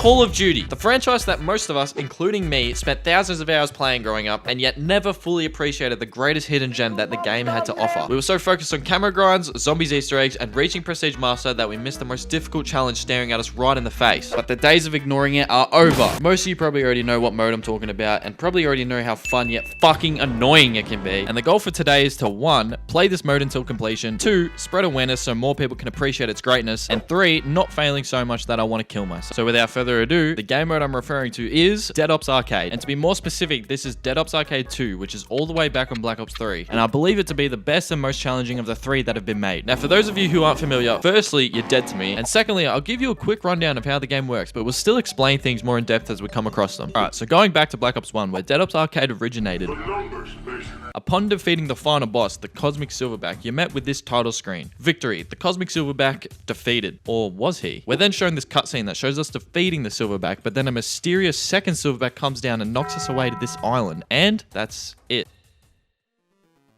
Call of Duty, the franchise that most of us, including me, spent thousands of hours playing growing up and yet never fully appreciated the greatest hidden gem that the game had to offer. We were so focused on camera grinds, zombies Easter eggs, and reaching Prestige Master that we missed the most difficult challenge staring at us right in the face. But the days of ignoring it are over. Most of you probably already know what mode I'm talking about and probably already know how fun yet fucking annoying it can be. And the goal for today is to 1. Play this mode until completion, 2. Spread awareness so more people can appreciate its greatness, and 3. Not failing so much that I want to kill myself. So without further ado, the game mode I'm referring to is Dead Ops Arcade. And to be more specific, this is Dead Ops Arcade 2, which is all the way back on Black Ops 3. And I believe it to be the best and most challenging of the 3 that have been made. Now for those of you who aren't familiar, firstly, you're dead to me. And secondly, I'll give you a quick rundown of how the game works, but we'll still explain things more in depth as we come across them. Alright, so going back to Black Ops 1, where Dead Ops Arcade originated. Upon defeating the final boss, the Cosmic Silverback, you're met with this title screen. Victory, the Cosmic Silverback defeated. Or was he? We're then shown this cutscene that shows us defeating the Silverback, but then a mysterious second Silverback comes down and knocks us away to this island. And that's it.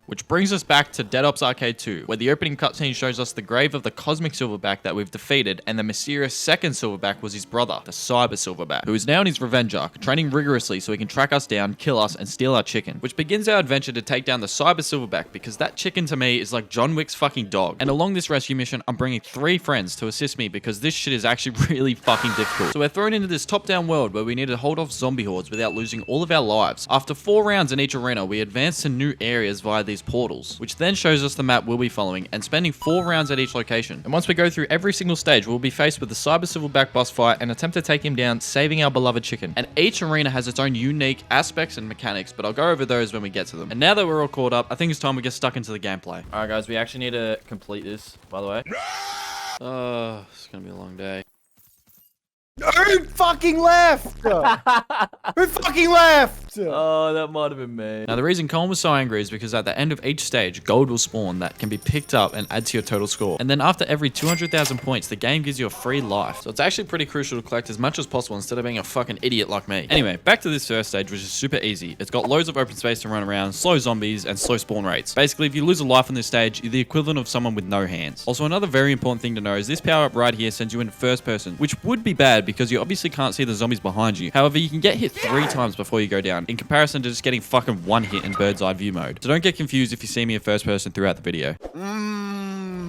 Which brings us back to Dead Ops Arcade 2, where the opening cutscene shows us the grave of the Cosmic Silverback that we've defeated, and the mysterious second Silverback was his brother, the Cyber Silverback, who is now in his revenge arc, training rigorously so he can track us down, kill us, and steal our chicken. Which begins our adventure to take down the Cyber Silverback, because that chicken to me is like John Wick's fucking dog. And along this rescue mission, I'm bringing 3 friends to assist me because this shit is actually really fucking difficult. So we're thrown into this top-down world where we need to hold off zombie hordes without losing all of our lives. After 4 rounds in each arena, we advance to new areas via these portals, which then shows us the map we'll be following and spending 4 rounds at each location. And once we go through every single stage, we'll be faced with the Cyber Silverback boss fight and attempt to take him down, saving our beloved chicken. And each arena has its own unique aspects and mechanics, but I'll go over those when we get to them. And now that we're all caught up, I think it's time we get stuck into the gameplay. Alright guys, we actually need to complete this, by the way. Oh, it's gonna be a long day. Who fucking left? Who fucking left? Oh, that might have been me. Now, the reason Colin was so angry is because at the end of each stage, gold will spawn that can be picked up and add to your total score. And then after every 200,000 points, the game gives you a free life. So it's actually pretty crucial to collect as much as possible instead of being a fucking idiot like me. Anyway, back to this first stage, which is super easy. It's got loads of open space to run around, slow zombies, and slow spawn rates. Basically, if you lose a life on this stage, you're the equivalent of someone with no hands. Also, another very important thing to know is this power-up right here sends you in first person, which would be bad because you obviously can't see the zombies behind you. However, you can get hit 3 times before you go down, in comparison to just getting fucking 1 hit in bird's eye view mode. So don't get confused if you see me in first person throughout the video.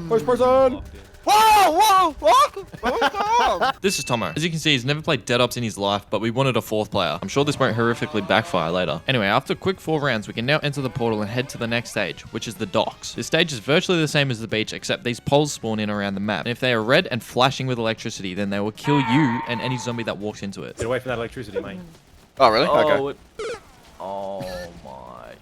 First person! Whoa! Whoa! This is Tomo. As you can see, he's never played Dead Ops in his life, but we wanted a 4th player. I'm sure this won't horrifically backfire later. Anyway, after a quick 4 rounds, we can now enter the portal and head to the next stage, which is the docks. This stage is virtually the same as the beach, except these poles spawn in around the map. And if they are red and flashing with electricity, then they will kill you and any zombie that walks into it. Get away from that electricity, mate. Oh, really? Okay. Oh my.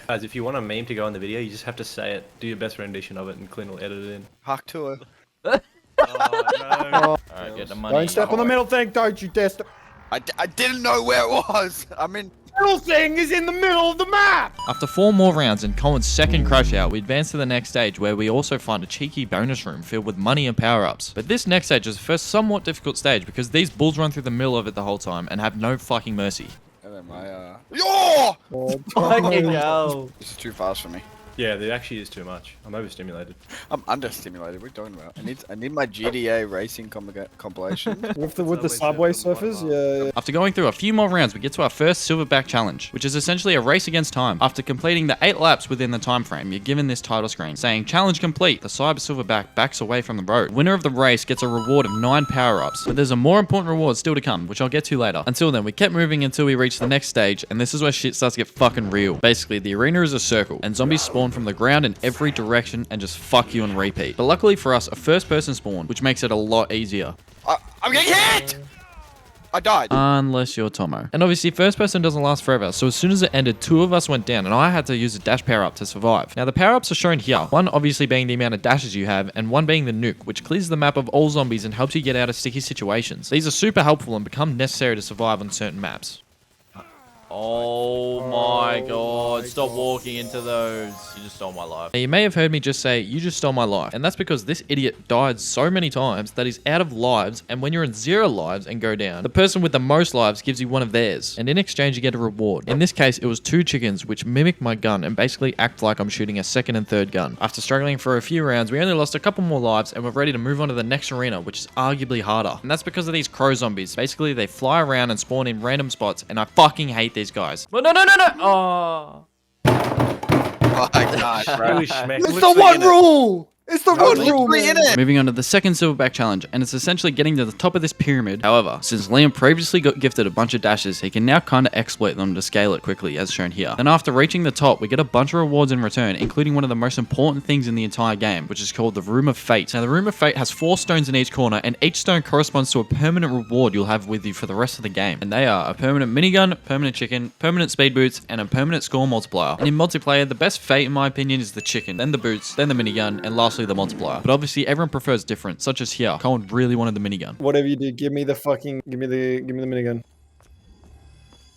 Guys, if you want a meme to go in the video, you just have to say it. Do your best rendition of it and Clint will edit it in. Hack to it. Oh, no. Alright, get the money. Don't step on the middle thing, don't you dare step. I didn't know where it was. I mean, the middle thing is in the middle of the map. After 4 more rounds and Colin's second crash out, we advance to the next stage where we also find a cheeky bonus room filled with money and power-ups. But this next stage is the first somewhat difficult stage because these bulls run through the middle of it the whole time and have no fucking mercy. And then Oh, Fucking hell. This is too fast for me. Yeah, there actually is too much. I'm overstimulated. I'm understimulated. What are you talking about? I need my GTA racing compilation. with the subway surfers, yeah. After going through a few more rounds, we get to our first Silverback challenge, which is essentially a race against time. After completing the 8 laps within the time frame, you're given this title screen saying, "Challenge complete." The Cyber Silverback backs away from the road. Winner of the race gets a reward of 9 power-ups, but there's a more important reward still to come, which I'll get to later. Until then, we kept moving until we reached the next stage, and this is where shit starts to get fucking real. Basically, the arena is a circle, and zombies spawn from the ground in every direction and just fuck you and repeat. But luckily for us, a first person spawned, which makes it a lot easier. I'm getting hit! I died. Unless you're Tomo. And obviously, first person doesn't last forever, so as soon as it ended, 2 of us went down, and I had to use a dash power-up to survive. Now, the power-ups are shown here. One obviously being the amount of dashes you have, and one being the nuke, which clears the map of all zombies and helps you get out of sticky situations. These are super helpful and become necessary to survive on certain maps. Oh my god, stop walking into those. You just stole my life. Now, you may have heard me just say, you just stole my life. And that's because this idiot died so many times that he's out of lives. And when you're in 0 lives and go down, the person with the most lives gives you one of theirs. And in exchange, you get a reward. In this case, it was 2 chickens, which mimic my gun and basically act like I'm shooting a second and third gun. After struggling for a few rounds, we only lost a couple more lives and we're ready to move on to the next arena, which is arguably harder. And that's because of these crow zombies. Basically, they fly around and spawn in random spots, and I fucking hate these guys. But no. Oh. Oh my god, bro. It's the one rule! It's the one rule, man. Moving on to the second silverback challenge, and it's essentially getting to the top of this pyramid. However, since Liam previously got gifted a bunch of dashes, he can now kind of exploit them to scale it quickly, as shown here. Then after reaching the top, we get a bunch of rewards in return, including one of the most important things in the entire game, which is called the Room of Fate. Now, the Room of Fate has 4 stones in each corner, and each stone corresponds to a permanent reward you'll have with you for the rest of the game. And they are a permanent minigun, permanent chicken, permanent speed boots, and a permanent score multiplier. And in multiplayer, the best fate, in my opinion, is the chicken, then the boots, then the minigun, and lastly the multiplier. But obviously everyone prefers different, such as here. Colin really wanted the minigun. Whatever you do, give me the minigun.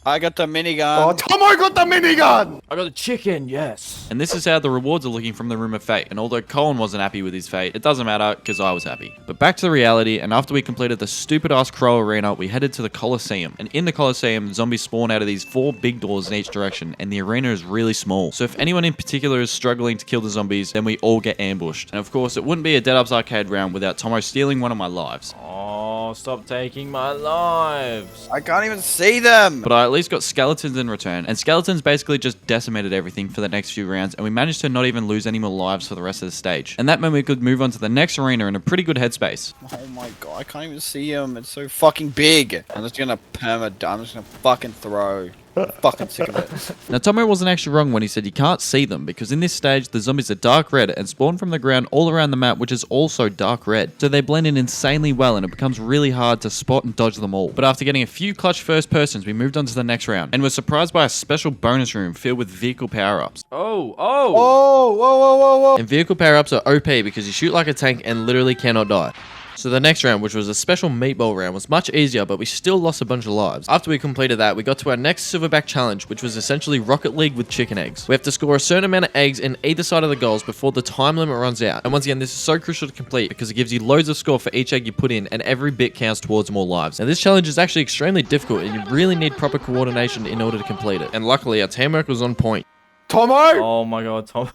I got the minigun. Oh, Tomo got the minigun! I got a chicken, yes. And this is how the rewards are looking from the Room of Fate. And although Colin wasn't happy with his fate, it doesn't matter because I was happy. But back to the reality, and after we completed the stupid ass crow arena, we headed to the Colosseum. And in the Colosseum, zombies spawn out of these 4 big doors in each direction, and the arena is really small. So if anyone in particular is struggling to kill the zombies, then we all get ambushed. And of course, it wouldn't be a Dead Ups arcade round without Tomo stealing one of my lives. Oh, stop taking my lives. I can't even see them. But I at least got skeletons in return, and skeletons basically just decimated everything for the next few rounds, and we managed to not even lose any more lives for the rest of the stage. And that meant we could move on to the next arena in a pretty good headspace. Oh my god, I can't even see him. It's so fucking big. I'm just gonna I'm just gonna fucking throw. I'm fucking sick of it. Now, Tomo wasn't actually wrong when he said you can't see them, because in this stage, the zombies are dark red and spawn from the ground all around the map, which is also dark red. So they blend in insanely well, and it becomes really hard to spot and dodge them all. But after getting a few clutch first persons, we moved on to the next round, and were surprised by a special bonus room filled with vehicle power-ups. Oh. Oh, whoa. And vehicle power-ups are OP because you shoot like a tank and literally cannot die. So the next round, which was a special meatball round, was much easier, but we still lost a bunch of lives. After we completed that, we got to our next silverback challenge, which was essentially Rocket League with chicken eggs. We have to score a certain amount of eggs in either side of the goals before the time limit runs out. And once again, this is so crucial to complete because it gives you loads of score for each egg you put in, and every bit counts towards more lives. Now, this challenge is actually extremely difficult, and you really need proper coordination in order to complete it. And luckily, our teamwork was on point. Tomo! Oh my god, Tom.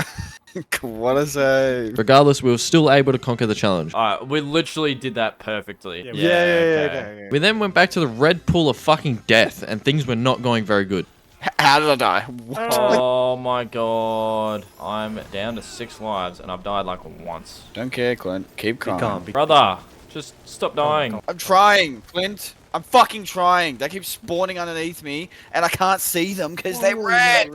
What a save. Regardless, we were still able to conquer the challenge. Alright, we literally did that perfectly. Yeah, okay. We then went back to the red pool of fucking death, and things were not going very good. How did I die? What? Oh my god. I'm down to 6 lives and I've died like once. Don't care, Clint. Keep calm. Brother, just stop dying. I'm trying, Clint. I'm fucking trying. They keep spawning underneath me, and I can't see them because they're red.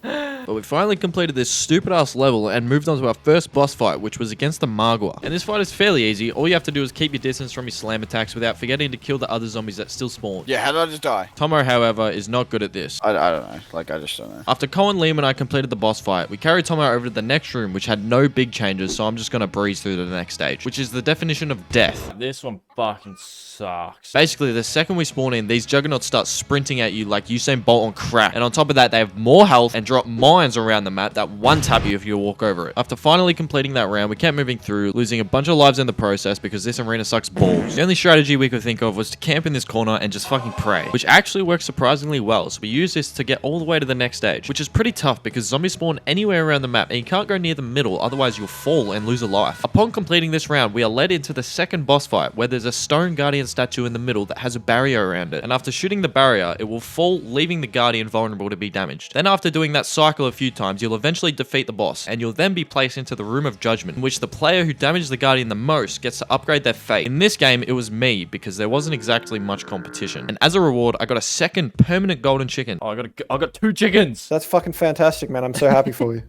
But we finally completed this stupid ass level and moved on to our first boss fight, which was against the Magua. And this fight is fairly easy. All you have to do is keep your distance from your slam attacks without forgetting to kill the other zombies that still spawn. Yeah, how did I just die? Tomo, however, is not good at this. I don't know. Like, I just don't know. After Colin, Liam, and I completed the boss fight, we carried Tomo over to the next room, which had no big changes, so I'm just gonna breeze through to the next stage, which is the definition of death. This one fucking sucks. Basically, the second we spawn in, these juggernauts start sprinting at you like Usain Bolt on crack. And on top of that, they have more health and drop mines around the map that one-tap you if you walk over it. After finally completing that round, we kept moving through, losing a bunch of lives in the process because this arena sucks balls. The only strategy we could think of was to camp in this corner and just fucking pray, which actually works surprisingly well. So we used this to get all the way to the next stage, which is pretty tough because zombies spawn anywhere around the map and you can't go near the middle, otherwise you'll fall and lose a life. Upon completing this round, we are led into the second boss fight where there's a stone guardian statue in the middle that has a barrier around it. And after shooting the barrier, it will fall, leaving the guardian vulnerable to be damaged. Then after doing that cycle a few times, you'll eventually defeat the boss, and you'll then be placed into the Room of Judgment, in which the player who damaged the guardian the most gets to upgrade their fate. In this game, it was me, because there wasn't exactly much competition. And as a reward, I got a second permanent golden chicken. Oh, I got 2 chickens. That's fucking fantastic, man. I'm so happy for you.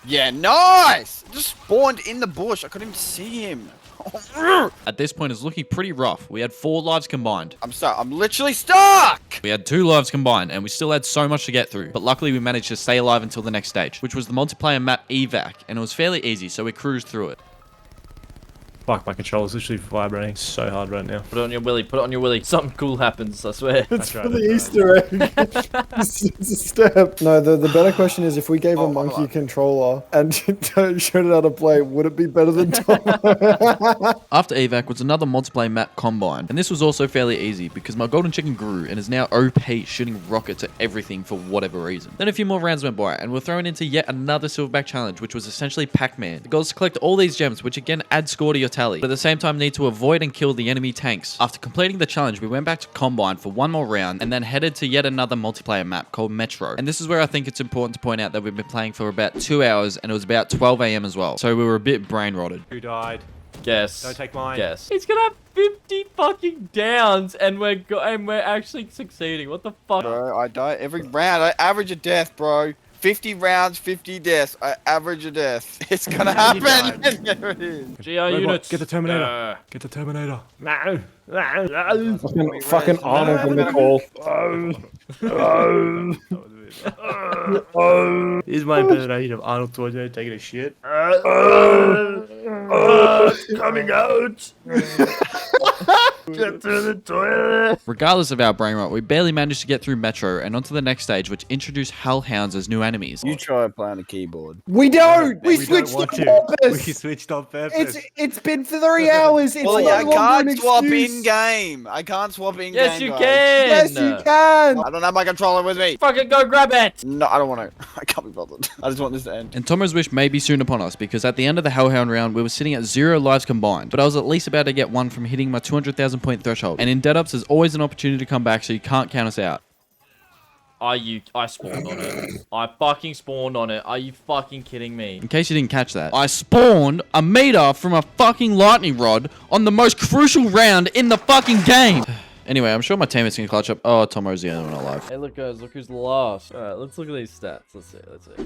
Yeah, nice! Just spawned in the bush. I couldn't even see him. At this point, it's looking pretty rough. We had 4 lives combined. I'm stuck. I'm literally stuck! We had 2 lives combined, and we still had so much to get through. But luckily, we managed to stay alive until the next stage, which was the multiplayer map Evac, and it was fairly easy, so we cruised through it. Fuck, my controller's literally vibrating so hard right now. Put it on your willy. Put it on your willy. Something cool happens, I swear. It's right, for the that's Easter egg. It's a step. No, the better question is if we gave a monkey controller and showed it how to play, would it be better than Tom? After evac was another multiplayer map Combine, and this was also fairly easy because my golden chicken grew and is now OP shooting rockets at everything for whatever reason. Then a few more rounds went by and we're thrown into yet another silverback challenge, which was essentially Pac-Man. The goal is to collect all these gems, which again add score to your tally, but at the same time need to avoid and kill the enemy tanks. After completing the challenge, we went back to Combine for one more round and then headed to yet another multiplayer map called Metro. And this is where I think it's important to point out that we've been playing for about 2 hours and it was about 12 AM as well. So we were a bit brain rotted. Who died? Guess. Don't take mine. Guess. He's gonna have 50 fucking downs and we're actually succeeding. What the fuck? Bro, I die every round. I average a death, bro. 50 rounds, 50 deaths. I average a death. It's gonna happen. There it is. GR Robot, units. get the Terminator. Get the Terminator. Fucking Arnold in the call. Here's my impersonation of Arnold Schwarzenegger taking a shit. Coming out. Get to the toilet. Regardless of our brain rot, we barely managed to get through Metro and onto the next stage, which introduced Hellhounds as new enemies. You try playing a keyboard. We don't. We don't switched want on to. purpose. We switched on purpose. It's been 3 hours. It's Well, no I longer an can't swap excuse. in game. I can't swap in game. Yes, you guys. can. Yes, you can. I don't have my controller with me. Fucking go grab it. No, I don't want to. I can't be bothered. I just want this to end. And Tomo's wish may be soon upon us because at the end of the Hellhound round, we were sitting at 0 lives combined, but I was at least about to get one from hitting my 200,000 point threshold. And in dead ups, there's always an opportunity to come back, so you can't count us out. I spawned on it. I fucking spawned on it. Are you fucking kidding me? In case you didn't catch that, I spawned a meter from a fucking lightning rod on the most crucial round in the fucking game. Anyway, I'm sure my teammates can clutch up. Oh, Tomo's the only one alive. Hey, look, guys, look who's last. All right, let's look at these stats. Let's see.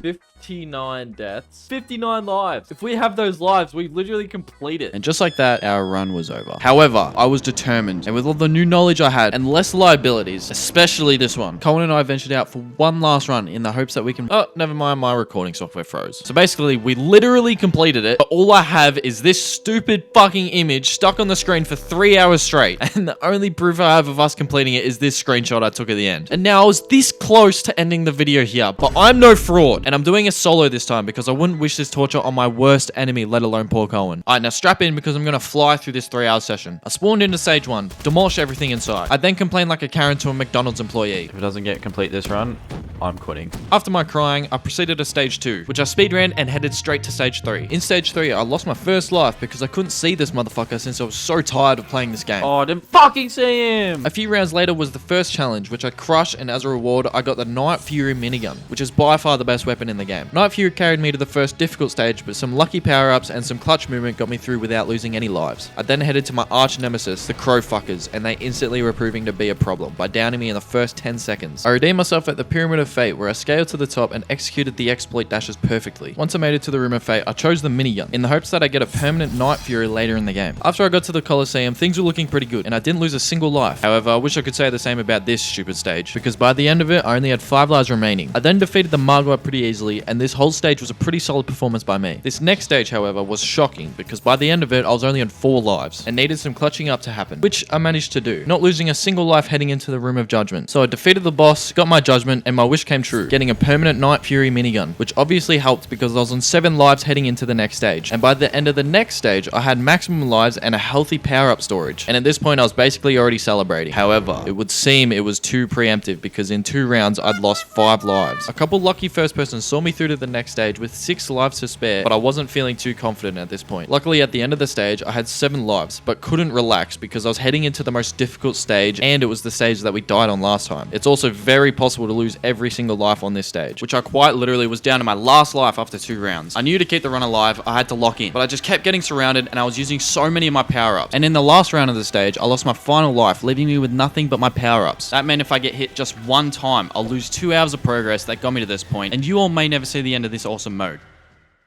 59 deaths, 59 lives. If we have those lives, we literally complete it. And just like that, our run was over. However, I was determined, and with all the new knowledge I had and less liabilities, especially this one, Colin and I ventured out for one last run in the hopes that we can... Oh, never mind, my recording software froze. So basically, we literally completed it, but all I have is this stupid fucking image stuck on the screen for 3 hours straight. And the only proof I have of us completing it is this screenshot I took at the end. And now I was this close to ending the video here, but I'm no fraud. And I'm doing a solo this time because I wouldn't wish this torture on my worst enemy, let alone poor Cohen. Alright, now strap in because I'm gonna fly through this 3 hour session. I spawned into stage 1, demolish everything inside. I then complained like a Karen to a McDonald's employee. If it doesn't get complete this run, I'm quitting. After my crying, I proceeded to stage 2, which I speedran and headed straight to stage 3. In stage 3, I lost my first life because I couldn't see this motherfucker since I was so tired of playing this game. Oh, I didn't fucking see him. A few rounds later was the first challenge, which I crushed, and as a reward, I got the Night Fury minigun, which is by far the best weapon in the game. Night Fury carried me to the first difficult stage, but some lucky power-ups and some clutch movement got me through without losing any lives. I then headed to my arch nemesis, the Crow Fuckers, and they instantly were proving to be a problem by downing me in the first 10 seconds. I redeemed myself at the Pyramid of Fate, where I scaled to the top and executed the exploit dashes perfectly. Once I made it to the Room of Fate, I chose the minigun, in the hopes that I get a permanent Night Fury later in the game. After I got to the Colosseum, things were looking pretty good, and I didn't lose a single life. However, I wish I could say the same about this stupid stage, because by the end of it, I only had 5 lives remaining. I then defeated the Margwa pretty easily, and this whole stage was a pretty solid performance by me. This next stage, however, was shocking, because by the end of it, I was only on 4 lives, and needed some clutching up to happen, which I managed to do, not losing a single life heading into the Room of Judgment. So I defeated the boss, got my judgment, and my wish came true, getting a permanent Night Fury minigun, which obviously helped because I was on 7 lives heading into the next stage, and by the end of the next stage, I had maximum lives and a healthy power-up storage, and at this point, I was basically already celebrating. However, it would seem it was too preemptive because in 2 rounds, I'd lost 5 lives. A couple lucky first persons saw me through to the next stage with 6 lives to spare, but I wasn't feeling too confident at this point. Luckily, at the end of the stage, I had 7 lives, but couldn't relax because I was heading into the most difficult stage, and it was the stage that we died on last time. It's also very possible to lose every single life on this stage, which I quite literally was down to my last life after 2 rounds. I knew to keep the run alive, I had to lock in, but I just kept getting surrounded and I was using so many of my power-ups. And in the last round of the stage, I lost my final life, leaving me with nothing but my power-ups. That meant if I get hit just one time, I'll lose 2 hours of progress that got me to this point, and you all may never see the end of this awesome mode.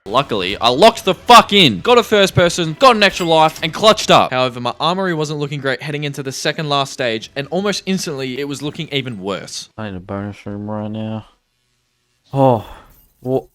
Luckily, I locked the fuck in, got a first person, got an extra life, and clutched up. However, my armory wasn't looking great heading into the second last stage, and almost instantly, it was looking even worse. I need a bonus room right now. Oh, well,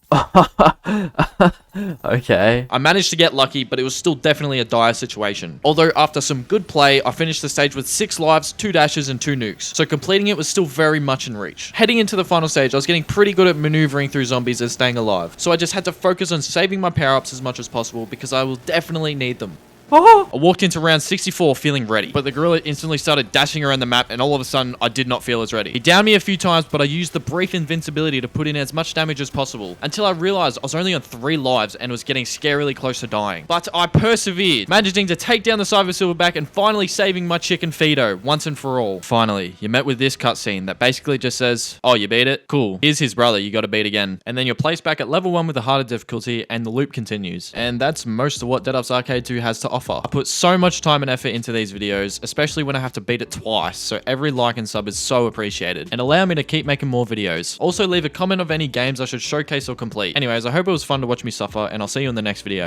Okay. I managed to get lucky, but it was still definitely a dire situation. Although after some good play, I finished the stage with 6 lives, 2 dashes, and 2 nukes. So completing it was still very much in reach. Heading into the final stage, I was getting pretty good at maneuvering through zombies and staying alive. So I just had to focus on saving my power-ups as much as possible because I will definitely need them. I walked into round 64 feeling ready, but the gorilla instantly started dashing around the map and all of a sudden I did not feel as ready. He downed me a few times, but I used the brief invincibility to put in as much damage as possible until I realized I was only on 3 lives and was getting scarily close to dying. But I persevered, managing to take down the cyber silverback and finally saving my chicken Fido once and for all. Finally, you're met with this cutscene that basically just says, oh, you beat it? Cool. Here's his brother you gotta beat again. And then you're placed back at level 1 with a harder difficulty and the loop continues. And that's most of what Dead Ups Arcade 2 has to offer. I put so much time and effort into these videos, especially when I have to beat it twice, so every like and sub is so appreciated, and allow me to keep making more videos. Also leave a comment of any games I should showcase or complete. Anyways, I hope it was fun to watch me suffer, and I'll see you in the next video.